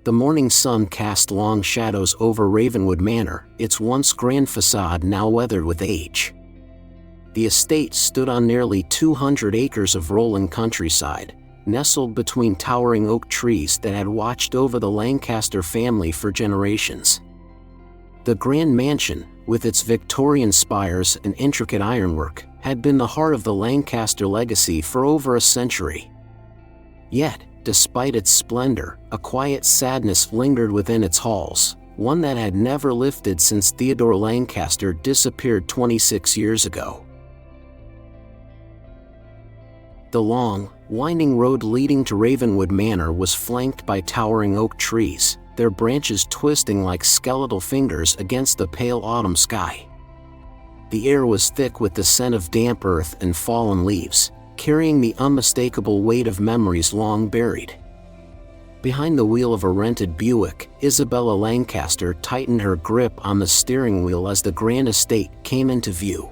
The morning sun cast long shadows over Ravenwood Manor, its once grand facade now weathered with age. The estate stood on nearly 200 acres of rolling countryside, nestled between towering oak trees that had watched over the Lancaster family for generations. The grand mansion, with its Victorian spires and intricate ironwork, had been the heart of the Lancaster legacy for over a century. Yet, despite its splendor, a quiet sadness lingered within its halls, one that had never lifted since Theodore Lancaster disappeared 26 years ago. The long, winding road leading to Ravenwood Manor was flanked by towering oak trees, their branches twisting like skeletal fingers against the pale autumn sky. The air was thick with the scent of damp earth and fallen leaves, carrying the unmistakable weight of memories long buried. Behind the wheel of a rented Buick, Isabella Lancaster tightened her grip on the steering wheel as the grand estate came into view.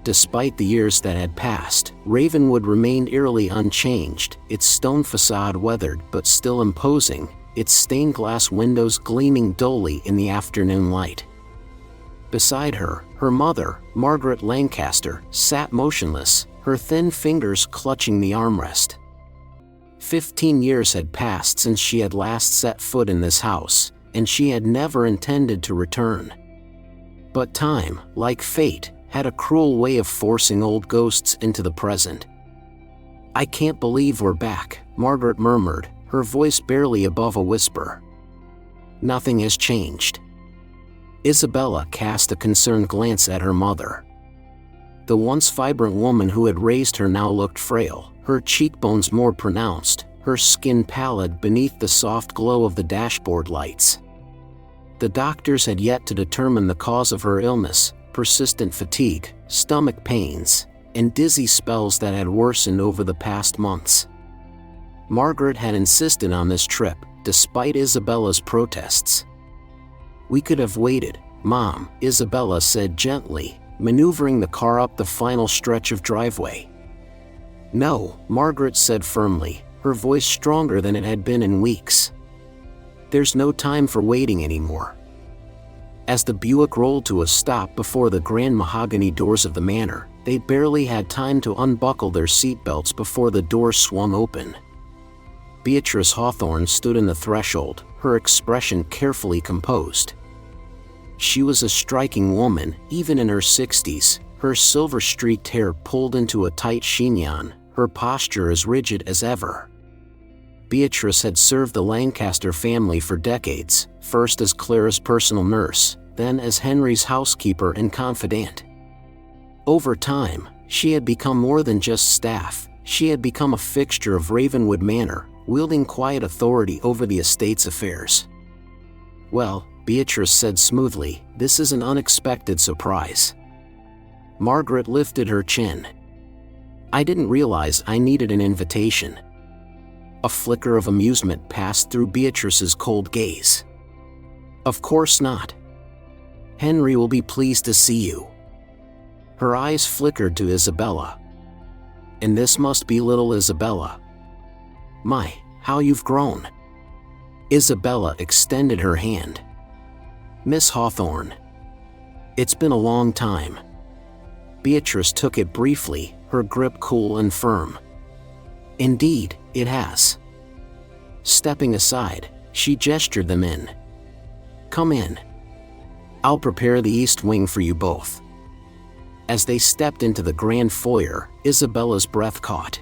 Despite the years that had passed, Ravenwood remained eerily unchanged, its stone facade weathered but still imposing, its stained glass windows gleaming dully in the afternoon light. Beside her, her mother, Margaret Lancaster, sat motionless, her thin fingers clutching the armrest. 15 years had passed since she had last set foot in this house, and she had never intended to return. But time, like fate, had a cruel way of forcing old ghosts into the present. "I can't believe we're back," Margaret murmured, her voice barely above a whisper. "Nothing has changed." Isabella cast a concerned glance at her mother. The once vibrant woman who had raised her now looked frail, her cheekbones more pronounced, her skin pallid beneath the soft glow of the dashboard lights. The doctors had yet to determine the cause of her illness: persistent fatigue, stomach pains, and dizzy spells that had worsened over the past months. Margaret had insisted on this trip, despite Isabella's protests. "We could have waited, Mom," Isabella said gently, maneuvering the car up the final stretch of driveway. "No," Margaret said firmly, her voice stronger than it had been in weeks. "There's no time for waiting anymore." As the Buick rolled to a stop before the grand mahogany doors of the manor, they barely had time to unbuckle their seatbelts before the doors swung open. Beatrice Hawthorne stood in the threshold, her expression carefully composed. She was a striking woman, even in her 60s, her silver-streaked hair pulled into a tight chignon, her posture as rigid as ever. Beatrice had served the Lancaster family for decades, first as Clara's personal nurse, then as Henry's housekeeper and confidant. Over time, she had become more than just staff. She had become a fixture of Ravenwood Manor, wielding quiet authority over the estate's affairs. "Well," Beatrice said smoothly, "this is an unexpected surprise." Margaret lifted her chin. "I didn't realize I needed an invitation." A flicker of amusement passed through Beatrice's cold gaze. "Of course not. Henry will be pleased to see you." Her eyes flickered to Isabella. "And this must be little Isabella. My, how you've grown." Isabella extended her hand. "Miss Hawthorne." "It's been a long time." Beatrice took it briefly, her grip cool and firm. "Indeed, it has." Stepping aside, she gestured them in. "Come in. I'll prepare the east wing for you both." As they stepped into the grand foyer, Isabella's breath caught.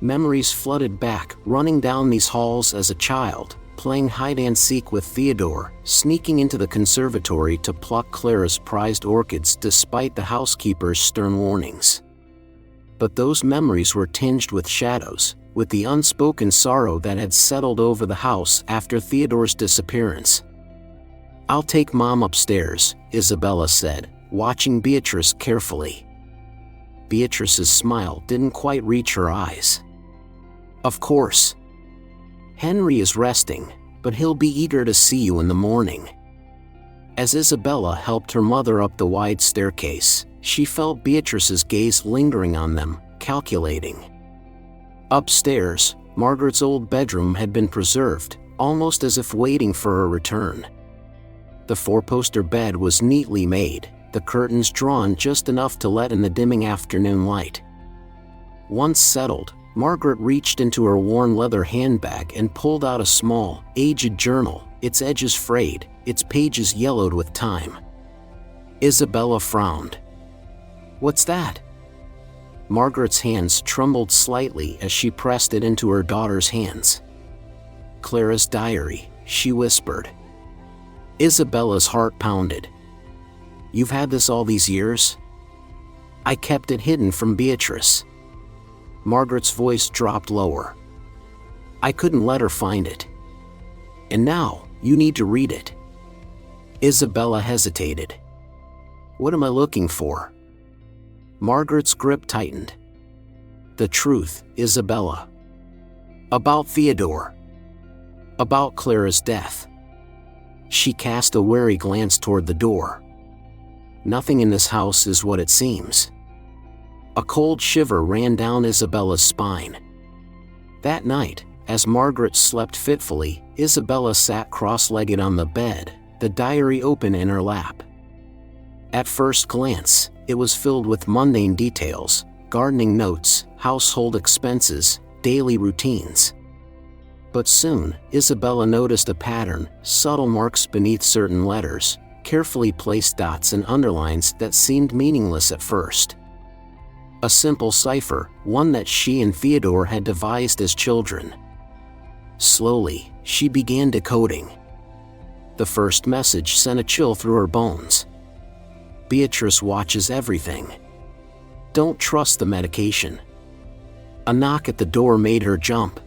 Memories flooded back, running down these halls as a child, playing hide-and-seek with Theodore, sneaking into the conservatory to pluck Clara's prized orchids despite the housekeeper's stern warnings. But those memories were tinged with shadows, with the unspoken sorrow that had settled over the house after Theodore's disappearance. "I'll take Mom upstairs," Isabella said, watching Beatrice carefully. Beatrice's smile didn't quite reach her eyes. "Of course. Henry is resting, but he'll be eager to see you in the morning." As Isabella helped her mother up the wide staircase, she felt Beatrice's gaze lingering on them, calculating. Upstairs, Margaret's old bedroom had been preserved, almost as if waiting for her return. The four-poster bed was neatly made, the curtains drawn just enough to let in the dimming afternoon light. Once settled, Margaret reached into her worn leather handbag and pulled out a small, aged journal, its edges frayed, its pages yellowed with time. Isabella frowned. "What's that?" Margaret's hands trembled slightly as she pressed it into her daughter's hands. "Clara's diary," she whispered. Isabella's heart pounded. "You've had this all these years?" "I kept it hidden from Beatrice." Margaret's voice dropped lower. "I couldn't let her find it. And now, you need to read it." Isabella hesitated. "What am I looking for?" Margaret's grip tightened. "The truth, Isabella. About Theodore. About Clara's death." She cast a wary glance toward the door. "Nothing in this house is what it seems." A cold shiver ran down Isabella's spine. That night, as Margaret slept fitfully, Isabella sat cross-legged on the bed, the diary open in her lap. At first glance, it was filled with mundane details, gardening notes, household expenses, daily routines. But soon, Isabella noticed a pattern, subtle marks beneath certain letters, carefully placed dots and underlines that seemed meaningless at first. A simple cipher, one that she and Theodore had devised as children. Slowly, she began decoding. The first message sent a chill through her bones. "Beatrice watches everything. Don't trust the medication." A knock at the door made her jump.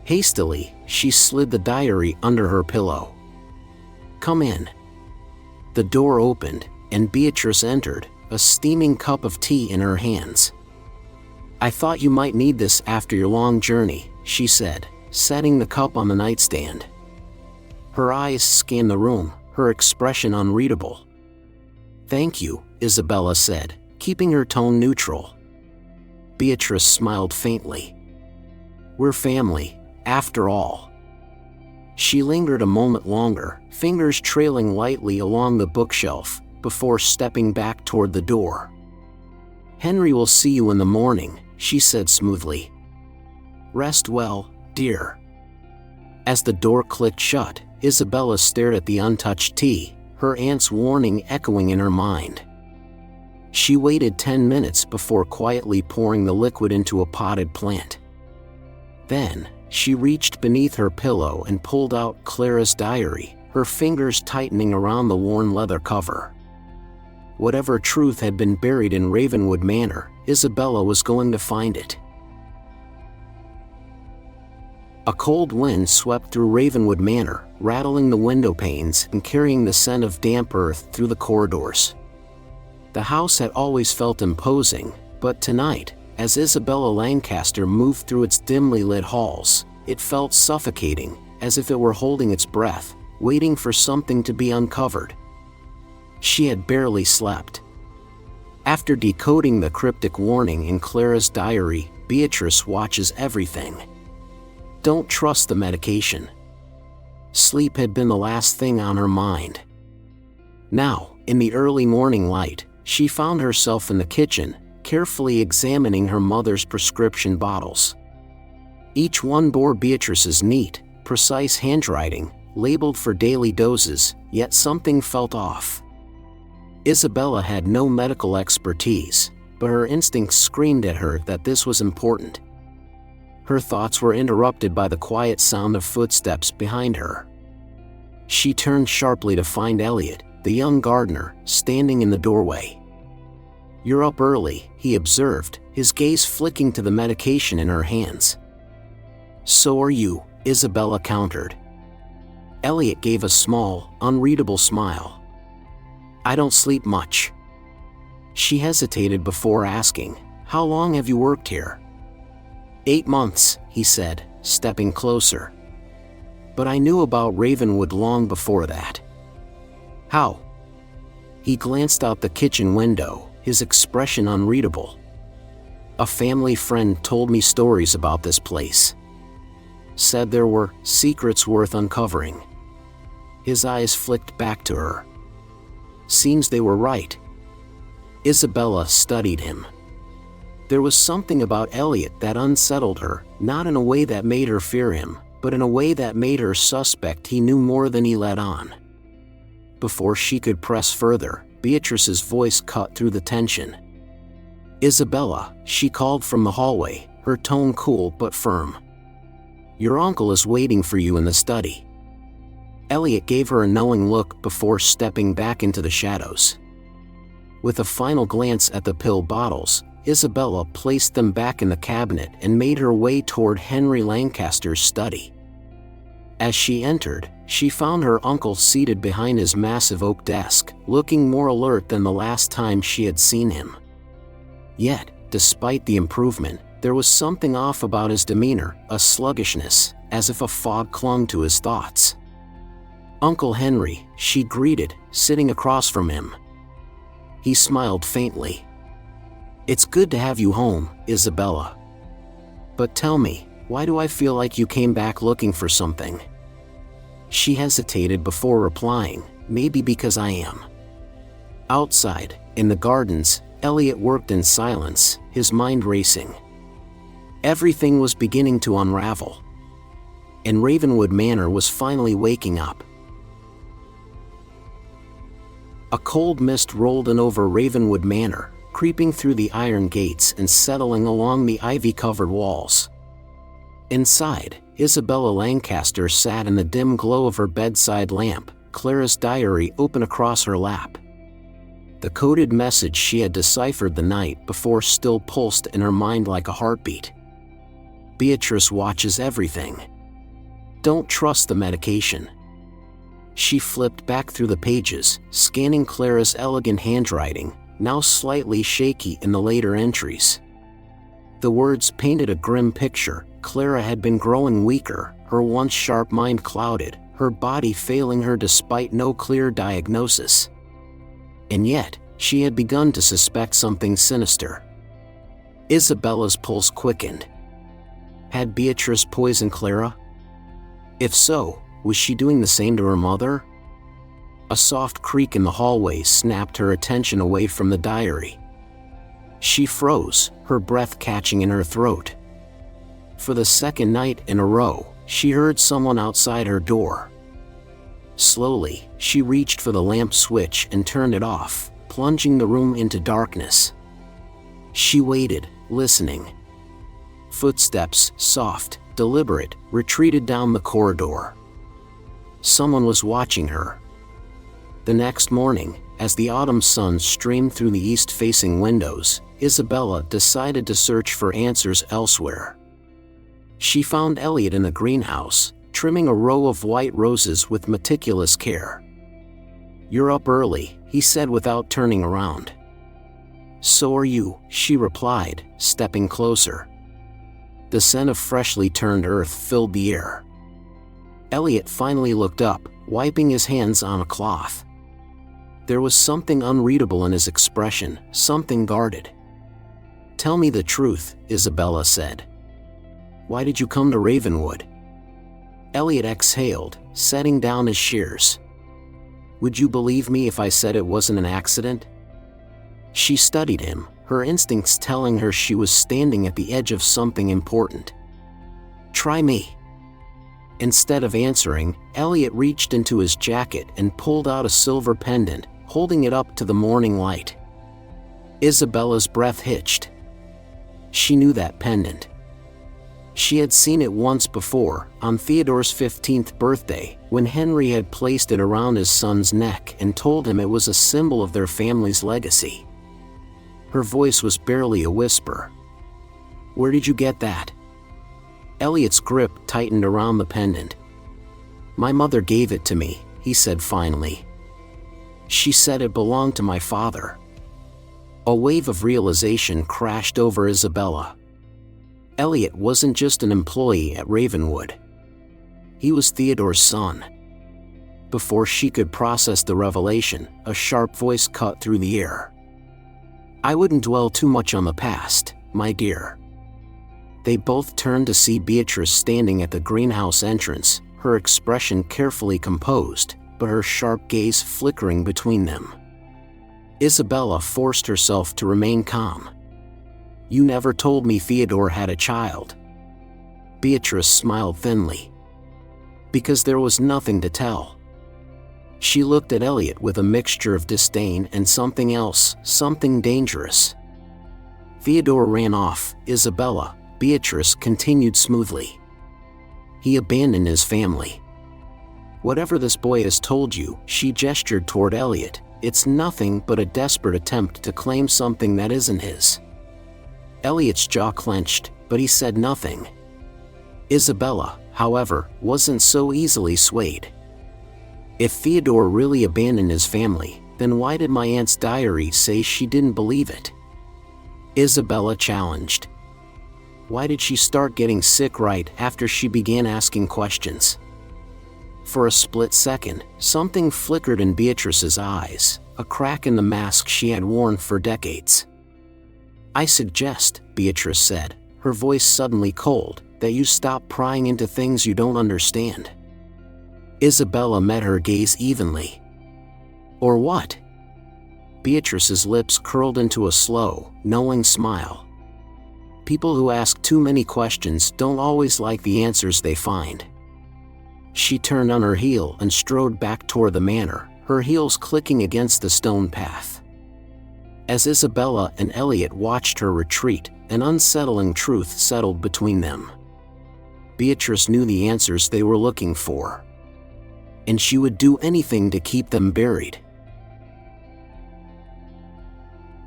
Hastily, she slid the diary under her pillow. "Come in." The door opened, and Beatrice entered, a steaming cup of tea in her hands. "I thought you might need this after your long journey," she said, setting the cup on the nightstand. Her eyes scanned the room, her expression unreadable. "Thank you," Isabella said, keeping her tone neutral. Beatrice smiled faintly. "We're family, after all." She lingered a moment longer, fingers trailing lightly along the bookshelf, before stepping back toward the door. "Henry will see you in the morning," she said smoothly. "Rest well, dear." As the door clicked shut, Isabella stared at the untouched tea, her aunt's warning echoing in her mind. She waited 10 minutes before quietly pouring the liquid into a potted plant. Then, she reached beneath her pillow and pulled out Clara's diary, her fingers tightening around the worn leather cover. Whatever truth had been buried in Ravenwood Manor, Isabella was going to find it. A cold wind swept through Ravenwood Manor, rattling the window panes and carrying the scent of damp earth through the corridors. The house had always felt imposing, but tonight, as Isabella Lancaster moved through its dimly lit halls, it felt suffocating, as if it were holding its breath, waiting for something to be uncovered. She had barely slept. After decoding the cryptic warning in Clara's diary, "Beatrice watches everything. Don't trust the medication." Sleep had been the last thing on her mind. Now, in the early morning light, she found herself in the kitchen, carefully examining her mother's prescription bottles. Each one bore Beatrice's neat, precise handwriting, labeled for daily doses, yet something felt off. Isabella had no medical expertise, but her instincts screamed at her that this was important. Her thoughts were interrupted by the quiet sound of footsteps behind her. She turned sharply to find Elliot, the young gardener, standing in the doorway. "You're up early," he observed, his gaze flicking to the medication in her hands. "So are you," Isabella countered. Elliot gave a small, unreadable smile. "I don't sleep much." She hesitated before asking, "How long have you worked here?" 8 months, he said, stepping closer. "But I knew about Ravenwood long before that." "How?" He glanced out the kitchen window, his expression unreadable. "A family friend told me stories about this place." said there were secrets worth uncovering. His eyes flicked back to her. Seems they were right. Isabella studied him. There was something about Elliot that unsettled her, not in a way that made her fear him, but in a way that made her suspect he knew more than he let on. Before she could press further, Beatrice's voice cut through the tension. "Isabella," she called from the hallway, her tone cool but firm. "Your uncle is waiting for you in the study." Elliot gave her a knowing look before stepping back into the shadows. With a final glance at the pill bottles, Isabella placed them back in the cabinet and made her way toward Henry Lancaster's study. As she entered, she found her uncle seated behind his massive oak desk, looking more alert than the last time she had seen him. Yet, despite the improvement, there was something off about his demeanor, a sluggishness, as if a fog clung to his thoughts. "Uncle Henry," she greeted, sitting across from him. He smiled faintly. "It's good to have you home, Isabella. But tell me, why do I feel like you came back looking for something?" She hesitated before replying, "Maybe because I am." Outside, in the gardens, Elliot worked in silence, his mind racing. Everything was beginning to unravel. And Ravenwood Manor was finally waking up. A cold mist rolled in over Ravenwood Manor, creeping through the iron gates and settling along the ivy-covered walls. Inside, Isabella Lancaster sat in the dim glow of her bedside lamp, Clara's diary open across her lap. The coded message she had deciphered the night before still pulsed in her mind like a heartbeat. "Beatrice watches everything. Don't trust the medication." She flipped back through the pages, scanning Clara's elegant handwriting, now slightly shaky in the later entries. The words painted a grim picture. Clara had been growing weaker, her once sharp mind clouded, her body failing her despite no clear diagnosis. And yet, she had begun to suspect something sinister. Isabella's pulse quickened. Had Beatrice poisoned Clara? If so, was she doing the same to her mother? A soft creak in the hallway snapped her attention away from the diary. She froze, her breath catching in her throat. For the second night in a row, she heard someone outside her door. Slowly, she reached for the lamp switch and turned it off, plunging the room into darkness. She waited, listening. Footsteps, soft, deliberate, retreated down the corridor. Someone was watching her. The next morning, as the autumn sun streamed through the east-facing windows, Isabella decided to search for answers elsewhere. She found Elliot in the greenhouse, trimming a row of white roses with meticulous care. "You're up early," he said without turning around. "So are you," she replied, stepping closer. The scent of freshly turned earth filled the air. Elliot finally looked up, wiping his hands on a cloth. There was something unreadable in his expression, something guarded. "Tell me the truth," Isabella said. "Why did you come to Ravenwood?" Elliot exhaled, setting down his shears. "Would you believe me if I said it wasn't an accident?" She studied him, her instincts telling her she was standing at the edge of something important. "Try me." Instead of answering, Elliot reached into his jacket and pulled out a silver pendant, holding it up to the morning light. Isabella's breath hitched. She knew that pendant. She had seen it once before, on Theodore's 15th birthday, when Henry had placed it around his son's neck and told him it was a symbol of their family's legacy. Her voice was barely a whisper. "Where did you get that?" Elliot's grip tightened around the pendant. "My mother gave it to me," he said finally. "She said it belonged to my father." A wave of realization crashed over Isabella. Elliot wasn't just an employee at Ravenwood. He was Theodore's son. Before she could process the revelation, a sharp voice cut through the air. "I wouldn't dwell too much on the past, my dear. They both turned to see Beatrice standing at the greenhouse entrance, her expression carefully composed, but her sharp gaze flickering between them. Isabella forced herself to remain calm. "You never told me Theodore had a child." Beatrice smiled thinly. "Because there was nothing to tell." She looked at Elliot with a mixture of disdain and something else, something dangerous. "Theodore ran off, Isabella," Beatrice continued smoothly. "He abandoned his family. Whatever this boy has told you," she gestured toward Elliot, "it's nothing but a desperate attempt to claim something that isn't his." Elliot's jaw clenched, but he said nothing. Isabella, however, wasn't so easily swayed. If Theodore really abandoned his family, then why did my aunt's diary say she didn't believe it? Isabella challenged. Why did she start getting sick right after she began asking questions? For a split second, something flickered in Beatrice's eyes, a crack in the mask she had worn for decades. "I suggest," Beatrice said, her voice suddenly cold, "that you stop prying into things you don't understand." Isabella met her gaze evenly. "Or what?" Beatrice's lips curled into a slow, knowing smile. "People who ask too many questions don't always like the answers they find." She turned on her heel and strode back toward the manor, her heels clicking against the stone path. As Isabella and Elliot watched her retreat, an unsettling truth settled between them. Beatrice knew the answers they were looking for, and she would do anything to keep them buried.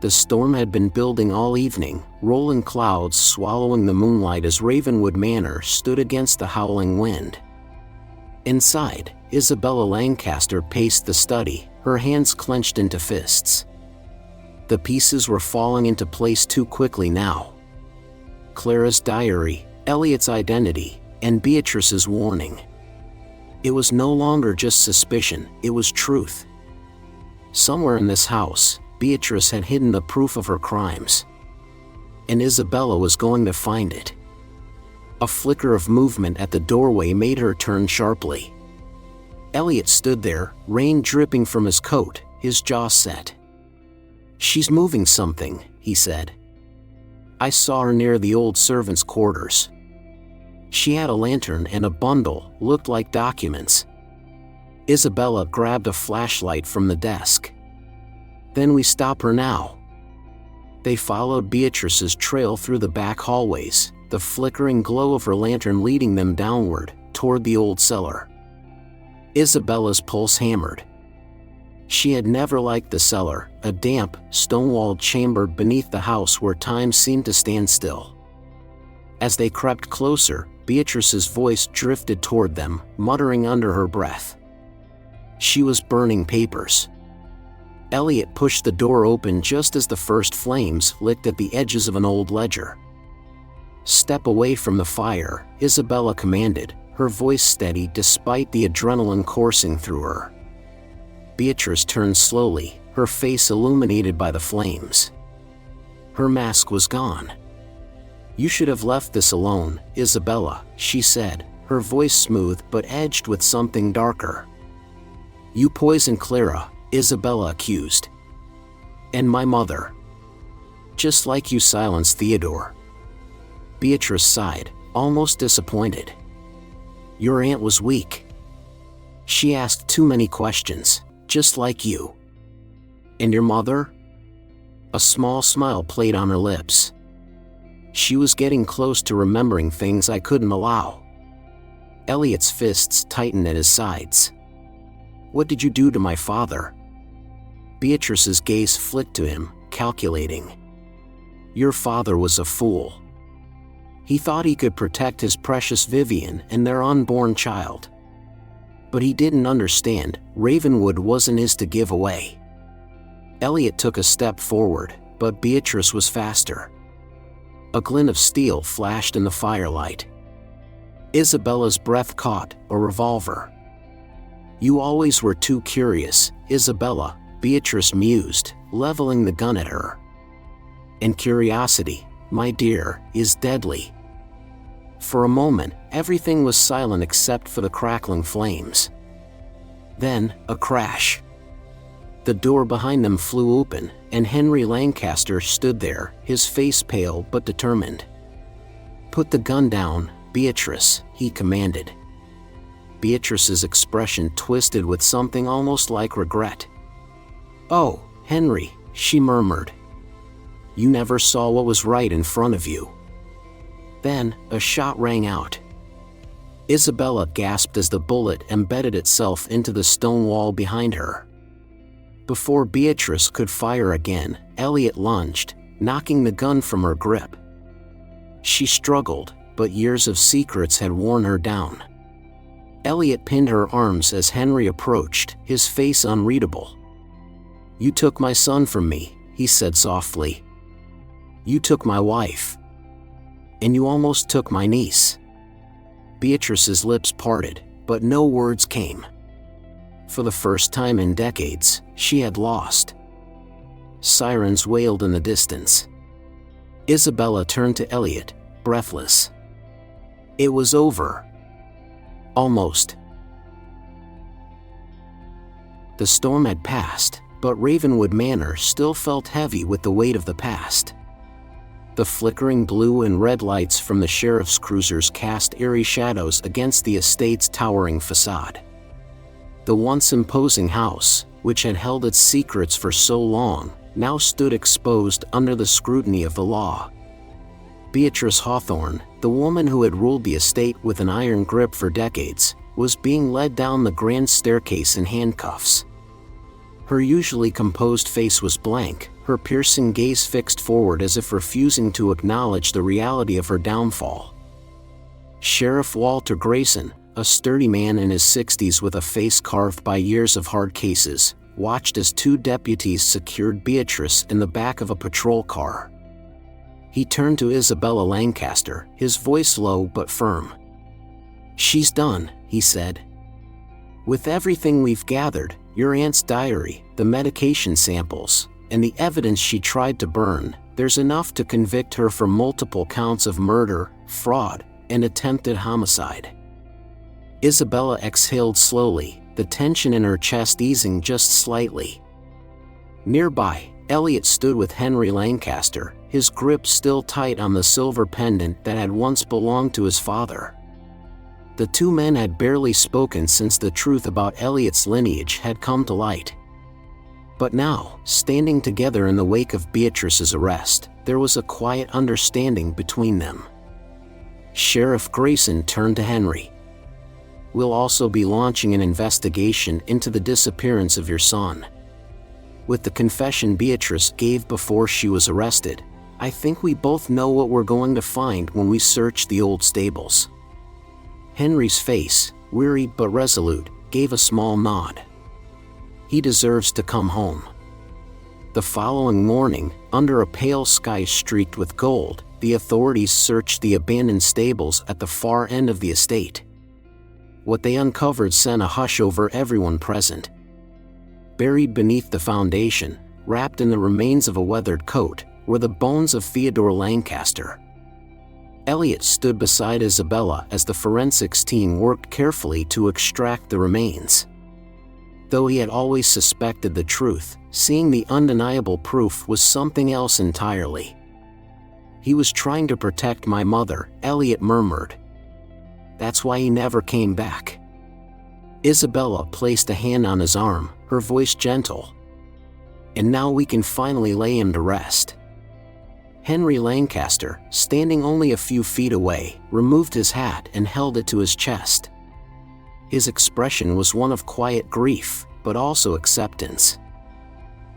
The storm had been building all evening, rolling clouds swallowing the moonlight as Ravenwood Manor stood against the howling wind. Inside, Isabella Lancaster paced the study, her hands clenched into fists. The pieces were falling into place too quickly now. Clara's diary, Elliot's identity, and Beatrice's warning. It was no longer just suspicion, it was truth. Somewhere in this house, Beatrice had hidden the proof of her crimes. And Isabella was going to find it. A flicker of movement at the doorway made her turn sharply. Elliot stood there, rain dripping from his coat, his jaw set. "She's moving something," he said. "I saw her near the old servants' quarters. She had a lantern and a bundle, looked like documents." Isabella grabbed a flashlight from the desk. "Then we stop her now." They followed Beatrice's trail through the back hallways, the flickering glow of her lantern leading them downward, toward the old cellar. Isabella's pulse hammered. She had never liked the cellar, a damp, stone-walled chamber beneath the house where time seemed to stand still. As they crept closer, Beatrice's voice drifted toward them, muttering under her breath. She was burning papers. Elliot pushed the door open just as the first flames licked at the edges of an old ledger. "Step away from the fire," Isabella commanded, her voice steady despite the adrenaline coursing through her. Beatrice turned slowly, her face illuminated by the flames. Her mask was gone. "You should have left this alone, Isabella," she said, her voice smooth but edged with something darker. "You poisoned Clara," Isabella accused. "And my mother. Just like you silenced Theodore." Beatrice sighed, almost disappointed. "Your aunt was weak. She asked too many questions, just like you." "And your mother?" A small smile played on her lips. "She was getting close to remembering things I couldn't allow." Elliot's fists tightened at his sides. "What did you do to my father?" Beatrice's gaze flicked to him, calculating. "Your father was a fool. He thought he could protect his precious Vivian and their unborn child. But he didn't understand, Ravenwood wasn't his to give away." Elliot took a step forward, but Beatrice was faster. A glint of steel flashed in the firelight. Isabella's breath caught, a revolver. "You always were too curious, Isabella," Beatrice mused, leveling the gun at her. "And curiosity, my dear, is deadly." For a moment, everything was silent except for the crackling flames. Then, a crash. The door behind them flew open, and Henry Lancaster stood there, his face pale but determined. "Put the gun down, Beatrice," he commanded. Beatrice's expression twisted with something almost like regret. "Oh, Henry," she murmured. "You never saw what was right in front of you." Then, a shot rang out. Isabella gasped as the bullet embedded itself into the stone wall behind her. Before Beatrice could fire again, Elliot lunged, knocking the gun from her grip. She struggled, but years of secrets had worn her down. Elliot pinned her arms as Henry approached, his face unreadable. "You took my son from me," he said softly. "You took my wife. And you almost took my niece." Beatrice's lips parted, but no words came. For the first time in decades, she had lost. Sirens wailed in the distance. Isabella turned to Elliot, breathless. It was over. Almost. The storm had passed, but Ravenwood Manor still felt heavy with the weight of the past. The flickering blue and red lights from the sheriff's cruisers cast eerie shadows against the estate's towering facade. The once imposing house, which had held its secrets for so long, now stood exposed under the scrutiny of the law. Beatrice Hawthorne, the woman who had ruled the estate with an iron grip for decades, was being led down the grand staircase in handcuffs. Her usually composed face was blank, her piercing gaze fixed forward as if refusing to acknowledge the reality of her downfall. Sheriff Walter Grayson, a sturdy man in his 60s with a face carved by years of hard cases, watched as two deputies secured Beatrice in the back of a patrol car. He turned to Isabella Lancaster, his voice low but firm. "She's done," he said. "With everything we've gathered, your aunt's diary, the medication samples, and the evidence she tried to burn, there's enough to convict her for multiple counts of murder, fraud, and attempted homicide." Isabella exhaled slowly, the tension in her chest easing just slightly. Nearby, Elliot stood with Henry Lancaster, his grip still tight on the silver pendant that had once belonged to his father. The two men had barely spoken since the truth about Elliot's lineage had come to light. But now, standing together in the wake of Beatrice's arrest, there was a quiet understanding between them. Sheriff Grayson turned to Henry. "We'll also be launching an investigation into the disappearance of your son. With the confession Beatrice gave before she was arrested, I think we both know what we're going to find when we search the old stables." Henry's face, weary but resolute, gave a small nod. "He deserves to come home." The following morning, under a pale sky streaked with gold, the authorities searched the abandoned stables at the far end of the estate. What they uncovered sent a hush over everyone present. Buried beneath the foundation, wrapped in the remains of a weathered coat, were the bones of Theodore Lancaster. Elliot stood beside Isabella as the forensics team worked carefully to extract the remains. Though he had always suspected the truth, seeing the undeniable proof was something else entirely. "He was trying to protect my mother," Elliot murmured. "That's why he never came back." Isabella placed a hand on his arm, her voice gentle. "And now we can finally lay him to rest." Henry Lancaster, standing only a few feet away, removed his hat and held it to his chest. His expression was one of quiet grief, but also acceptance.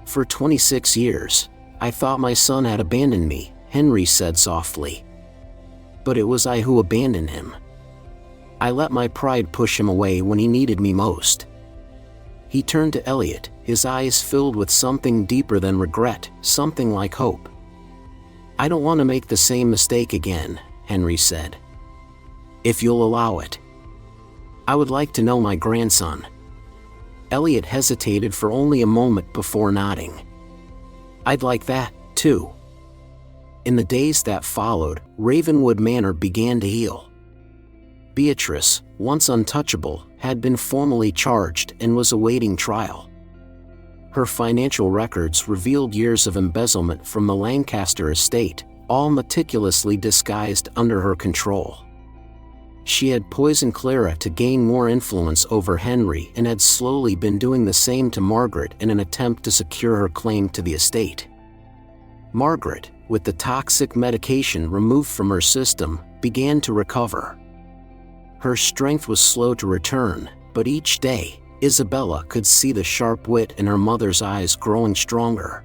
"For 26 years, I thought my son had abandoned me," Henry said softly. "But it was I who abandoned him. I let my pride push him away when he needed me most." He turned to Elliot, his eyes filled with something deeper than regret, something like hope. "I don't want to make the same mistake again," Henry said. "If you'll allow it. I would like to know my grandson." Elliot hesitated for only a moment before nodding. "I'd like that, too." In the days that followed, Ravenwood Manor began to heal. Beatrice, once untouchable, had been formally charged and was awaiting trial. Her financial records revealed years of embezzlement from the Lancaster estate, all meticulously disguised under her control. She had poisoned Clara to gain more influence over Henry and had slowly been doing the same to Margaret in an attempt to secure her claim to the estate. Margaret, with the toxic medication removed from her system, began to recover. Her strength was slow to return, but each day, Isabella could see the sharp wit in her mother's eyes growing stronger.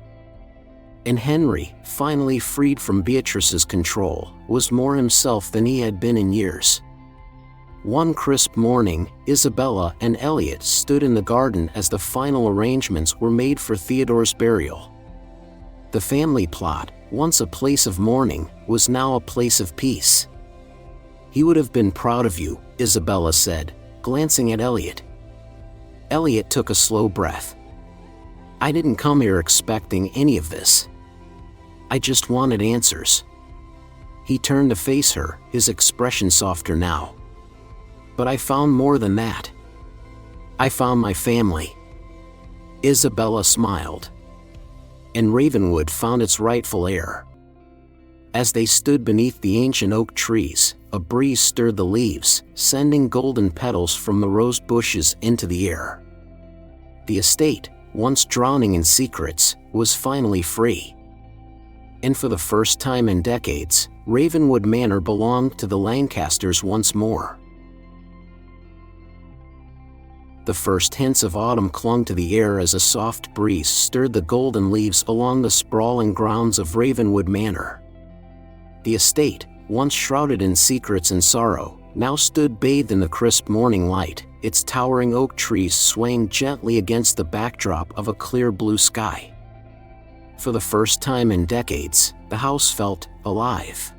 And Henry, finally freed from Beatrice's control, was more himself than he had been in years. One crisp morning, Isabella and Elliot stood in the garden as the final arrangements were made for Theodore's burial. The family plot, once a place of mourning, was now a place of peace. "He would have been proud of you," Isabella said, glancing at Elliot. Elliot took a slow breath. "I didn't come here expecting any of this. I just wanted answers." He turned to face her, his expression softer now. "But I found more than that. I found my family." Isabella smiled. "And Ravenwood found its rightful heir." As they stood beneath the ancient oak trees, a breeze stirred the leaves, sending golden petals from the rose bushes into the air. The estate, once drowning in secrets, was finally free. And for the first time in decades, Ravenwood Manor belonged to the Lancasters once more. The first hints of autumn clung to the air as a soft breeze stirred the golden leaves along the sprawling grounds of Ravenwood Manor. The estate, once shrouded in secrets and sorrow, now stood bathed in the crisp morning light, its towering oak trees swaying gently against the backdrop of a clear blue sky. For the first time in decades, the house felt alive.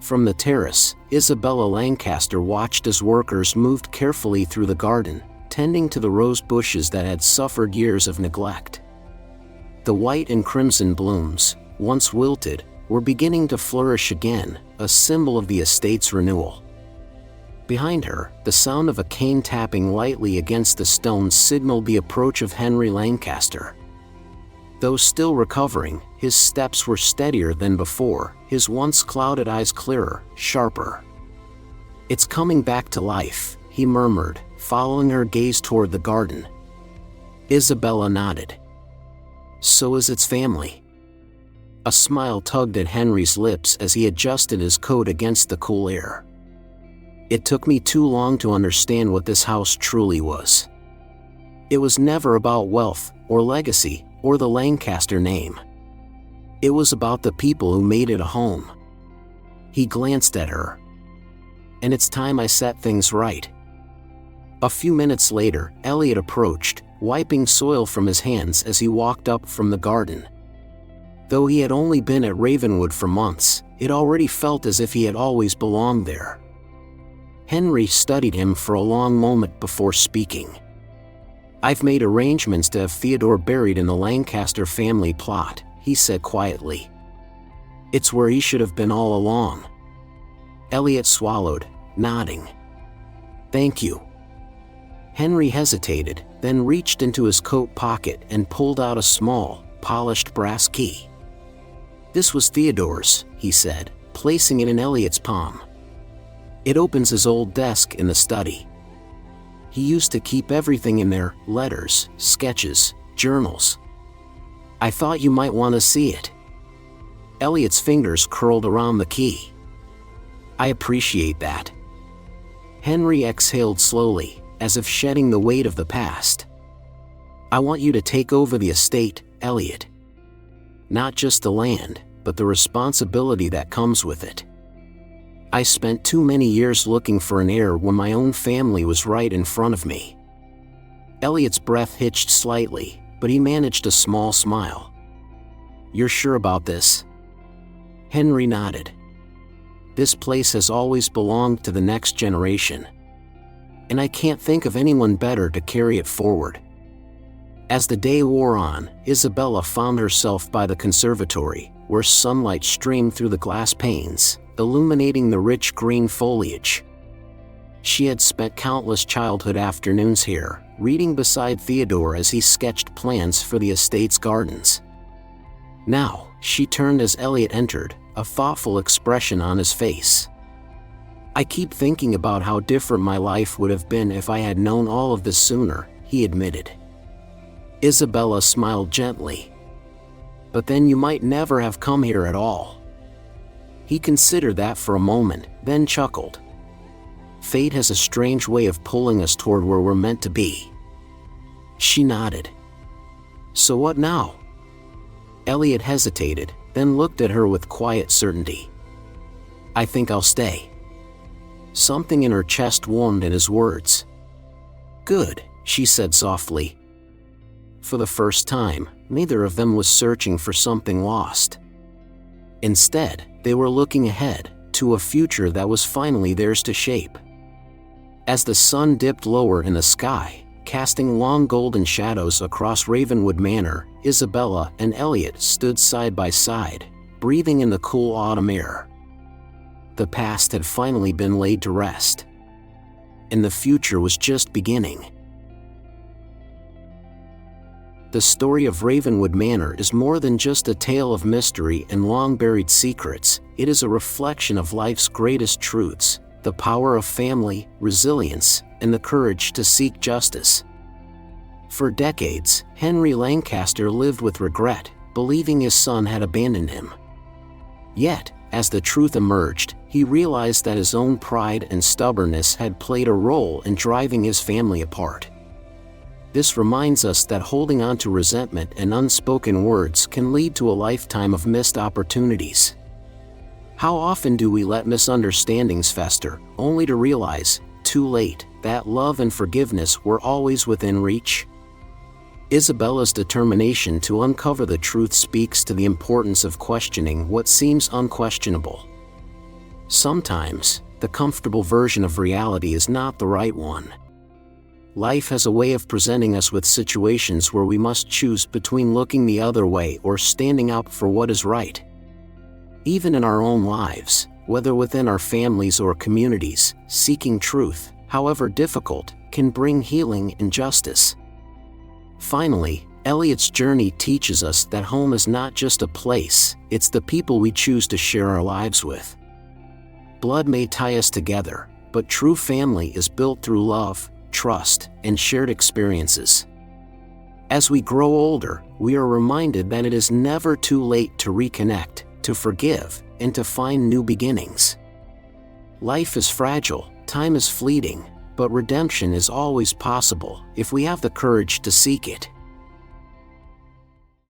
From the terrace, Isabella Lancaster watched as workers moved carefully through the garden, tending to the rose bushes that had suffered years of neglect. The white and crimson blooms, once wilted, were beginning to flourish again, a symbol of the estate's renewal. Behind her, the sound of a cane tapping lightly against the stones signaled the approach of Henry Lancaster. Though still recovering, his steps were steadier than before, his once clouded eyes clearer, sharper. "It's coming back to life," he murmured, following her gaze toward the garden. Isabella nodded. "So is its family." A smile tugged at Henry's lips as he adjusted his coat against the cool air. "It took me too long to understand what this house truly was. It was never about wealth, or legacy, or the Lancaster name. It was about the people who made it a home." He glanced at her. "And it's time I set things right." A few minutes later, Elliot approached, wiping soil from his hands as he walked up from the garden. Though he had only been at Ravenwood for months, it already felt as if he had always belonged there. Henry studied him for a long moment before speaking. "I've made arrangements to have Theodore buried in the Lancaster family plot," he said quietly. "It's where he should have been all along." Elliot swallowed, nodding. "Thank you." Henry hesitated, then reached into his coat pocket and pulled out a small, polished brass key. "This was Theodore's," he said, placing it in Elliot's palm. "It opens his old desk in the study. He used to keep everything in there, letters, sketches, journals. I thought you might want to see it." Elliot's fingers curled around the key. "I appreciate that." Henry exhaled slowly, as if shedding the weight of the past. "I want you to take over the estate, Elliot. Not just the land, but the responsibility that comes with it. I spent too many years looking for an heir when my own family was right in front of me." Elliot's breath hitched slightly, but he managed a small smile. "You're sure about this?" Henry nodded. "This place has always belonged to the next generation. And I can't think of anyone better to carry it forward." As the day wore on, Isabella found herself by the conservatory, where sunlight streamed through the glass panes, illuminating the rich green foliage. She had spent countless childhood afternoons here, reading beside Theodore as he sketched plans for the estate's gardens. Now, she turned as Elliot entered, a thoughtful expression on his face. "I keep thinking about how different my life would have been if I had known all of this sooner," he admitted. Isabella smiled gently. "But then you might never have come here at all." He considered that for a moment, then chuckled. "Fate has a strange way of pulling us toward where we're meant to be." She nodded. "So what now?" Elliot hesitated, then looked at her with quiet certainty. "I think I'll stay." Something in her chest warmed at his words. "Good," she said softly. For the first time, neither of them was searching for something lost. Instead, they were looking ahead, to a future that was finally theirs to shape. As the sun dipped lower in the sky, casting long golden shadows across Ravenwood Manor, Isabella and Elliot stood side by side, breathing in the cool autumn air. The past had finally been laid to rest, and the future was just beginning. The story of Ravenwood Manor is more than just a tale of mystery and long-buried secrets. It is a reflection of life's greatest truths, the power of family, resilience, and the courage to seek justice. For decades, Henry Lancaster lived with regret, believing his son had abandoned him. Yet, as the truth emerged, he realized that his own pride and stubbornness had played a role in driving his family apart. This reminds us that holding on to resentment and unspoken words can lead to a lifetime of missed opportunities. How often do we let misunderstandings fester, only to realize, too late, that love and forgiveness were always within reach? Isabella's determination to uncover the truth speaks to the importance of questioning what seems unquestionable. Sometimes, the comfortable version of reality is not the right one. Life has a way of presenting us with situations where we must choose between looking the other way or standing up for what is right. Even in our own lives, whether within our families or communities, seeking truth, however difficult, can bring healing and justice. Finally, Elliot's journey teaches us that home is not just a place, it's the people we choose to share our lives with. Blood may tie us together, but true family is built through love, trust, and shared experiences. As we grow older, we are reminded that it is never too late to reconnect, to forgive, and to find new beginnings. Life is fragile, time is fleeting, but redemption is always possible if we have the courage to seek it.